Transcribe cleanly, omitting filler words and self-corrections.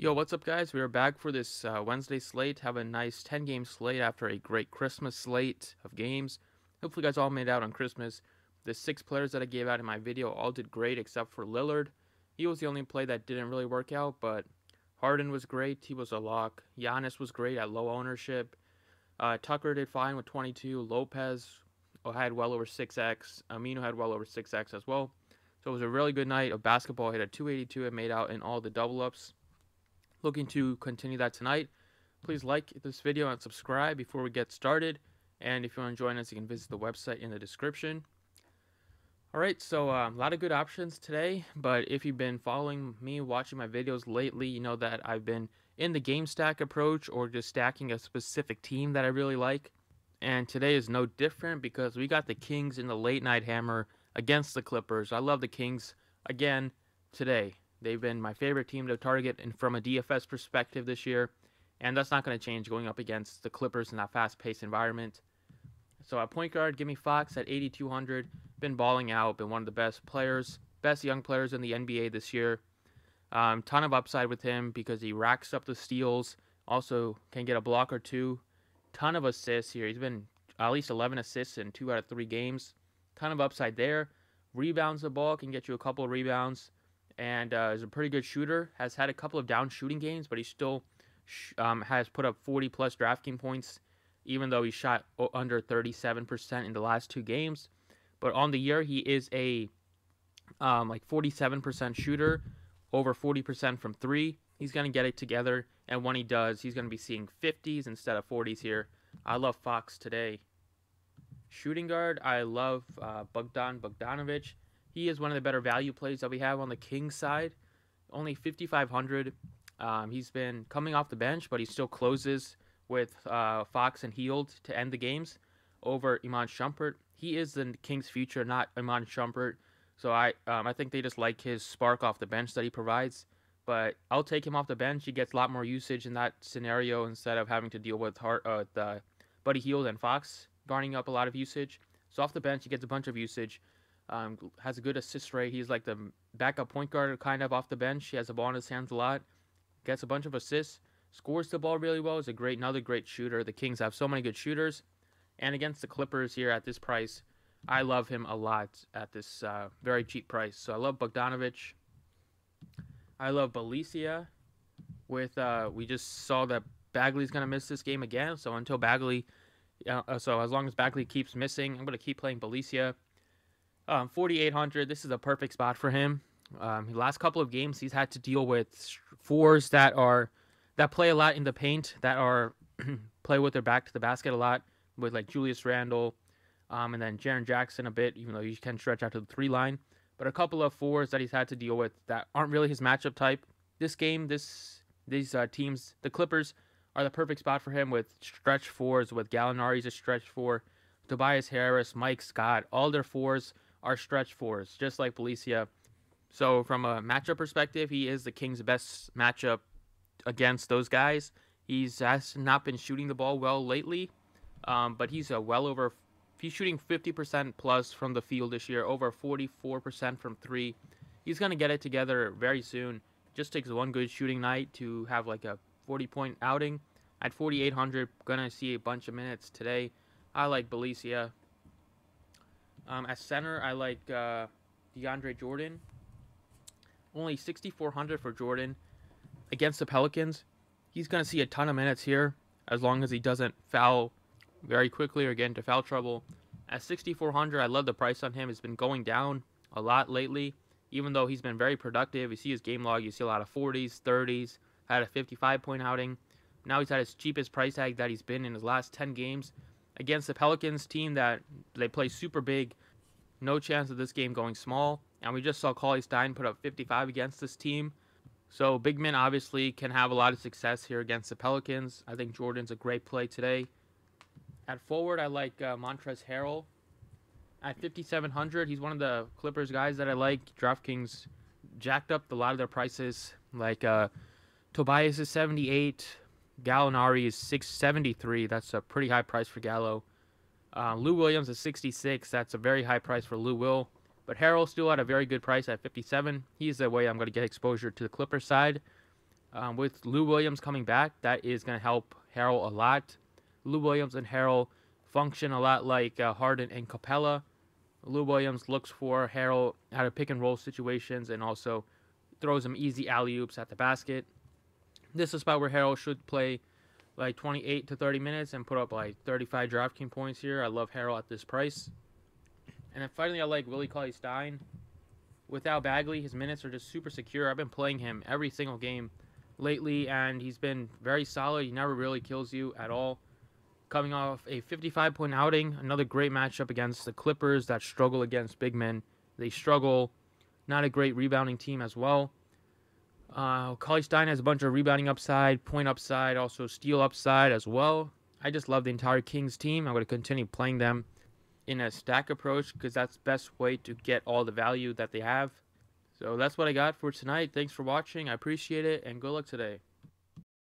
Yo, what's up, guys? We are back for this Wednesday slate. Have a nice 10-game slate after a great Christmas slate of games. Hopefully, you guys all made out on Christmas. The 6 players that I gave out in my video all did great except for Lillard. He was the only play that didn't really work out, but Harden was great. He was a lock. Giannis was great at low ownership. Tucker did fine with 22. Lopez had well over 6x. Amino had well over 6x as well. So it was a really good night of basketball. Hit a 282 and made out in all the double ups. Looking to continue that tonight. Please like this video and subscribe before we get started. And if you want to join us, you can visit the website in the description. Alright, so a lot of good options today, but if you've been following me, watching my videos lately, you know that I've been in the game stack approach or just stacking a specific team that I really like. And today is no different because we got the Kings in the late night hammer against the Clippers. I love the Kings again today. They've been my favorite team to target and from a DFS perspective this year, and that's not going to change going up against the Clippers in that fast-paced environment. So at point guard, give me Fox at 8,200. Been balling out, been one of the best players, best young players in the NBA this year. Ton of upside with him because he racks up the steals, also can get a block or two. Ton of assists here. He's been at least 11 assists in 2 out of 3 games. Ton of upside there. Rebounds the ball, can get you a couple of rebounds. And is a pretty good shooter. Has had a couple of down shooting games, but he still has put up 40-plus DraftKings points, even though he shot under 37% in the last 2 games. But on the year, he is a 47% shooter, over 40% from 3. He's going to get it together, and when he does, he's going to be seeing 50s instead of 40s here. I love Fox today. Shooting guard, I love Bogdanovic. He is one of the better value plays that we have on the Kings side. Only 5,500. He's been coming off the bench, but he still closes with Fox and Hield to end the games over Iman Shumpert. He is the Kings' future, not Iman Shumpert. So I think they just like his spark off the bench that he provides. But I'll take him off the bench. He gets a lot more usage in that scenario instead of having to deal with Buddy Hield and Fox garnering up a lot of usage. So off the bench, he gets a bunch of usage. Has a good assist rate. He's like the backup point guard kind of off the bench. He has the ball in his hands a lot. Gets a bunch of assists. Scores the ball really well. Is another great shooter. The Kings have so many good shooters. And against the Clippers here at this price, I love him a lot at this very cheap price. So I love Bogdanovic. I love Belicia. We just saw that Bagley's going to miss this game again. So until Bagley, so as long as Bagley keeps missing, I'm going to keep playing Belicia. 4,800. This is a perfect spot for him. The last couple of games, he's had to deal with fours that play a lot in the paint, that are play with their back to the basket a lot, with like Julius Randle, and then Jaren Jackson a bit, even though he can stretch out to the 3 line. But a couple of fours that he's had to deal with that aren't really his matchup type. This game, these teams, the Clippers, are the perfect spot for him with stretch fours. With Gallinari's a stretch four, Tobias Harris, Mike Scott, all their fours are stretch fours, just like Belicia. So from a matchup perspective, he is the Kings' best matchup against those guys. Has not been shooting the ball well lately, but he's he's shooting 50% plus from the field this year, over 44% from 3. He's going to get it together very soon. Just takes one good shooting night to have like a 40-point outing. At 4,800, going to see a bunch of minutes today. I like Belicia. At center, I like DeAndre Jordan. Only 6,400 for Jordan. Against the Pelicans, he's going to see a ton of minutes here as long as he doesn't foul very quickly or get into foul trouble. At 6,400, I love the price on him. It's been going down a lot lately, even though he's been very productive. You see his game log, you see a lot of 40s, 30s, had a 55-point outing. Now he's at his cheapest price tag that he's been in his last 10 games. Against the Pelicans team that they play super big, no chance of this game going small. And we just saw Cauley-Stein put up 55 against this team. So big men obviously can have a lot of success here against the Pelicans. I think Jordan's a great play today. At forward, I like Montrezl Harrell. At 5,700, he's one of the Clippers guys that I like. DraftKings jacked up a lot of their prices. Like Tobias is 78. Gallinari is 673. That's a pretty high price for Gallo. Lou Williams is 66. That's a very high price for Lou Will. But Harrell still at a very good price at 57. He's the way I'm going to get exposure to the Clippers side. With Lou Williams coming back, that is going to help Harrell a lot. Lou Williams and Harrell function a lot like Harden and Capella. Lou Williams looks for Harrell out of pick and roll situations and also throws him easy alley oops at the basket. This is a spot where Harrell should play like 28 to 30 minutes and put up like 35 DraftKings points here. I love Harrell at this price. And then finally, I like Willie Cauley-Stein. Without Bagley, his minutes are just super secure. I've been playing him every single game lately, and he's been very solid. He never really kills you at all. Coming off a 55-point outing, another great matchup against the Clippers that struggle against big men. They struggle. Not a great rebounding team as well. Cauley-Stein has a bunch of rebounding upside, point upside, also steal upside as well. I just love the entire Kings team. I'm going to continue playing them in a stack approach because that's the best way to get all the value that they have. So that's what I got for tonight. Thanks for watching. I appreciate it, and good luck today.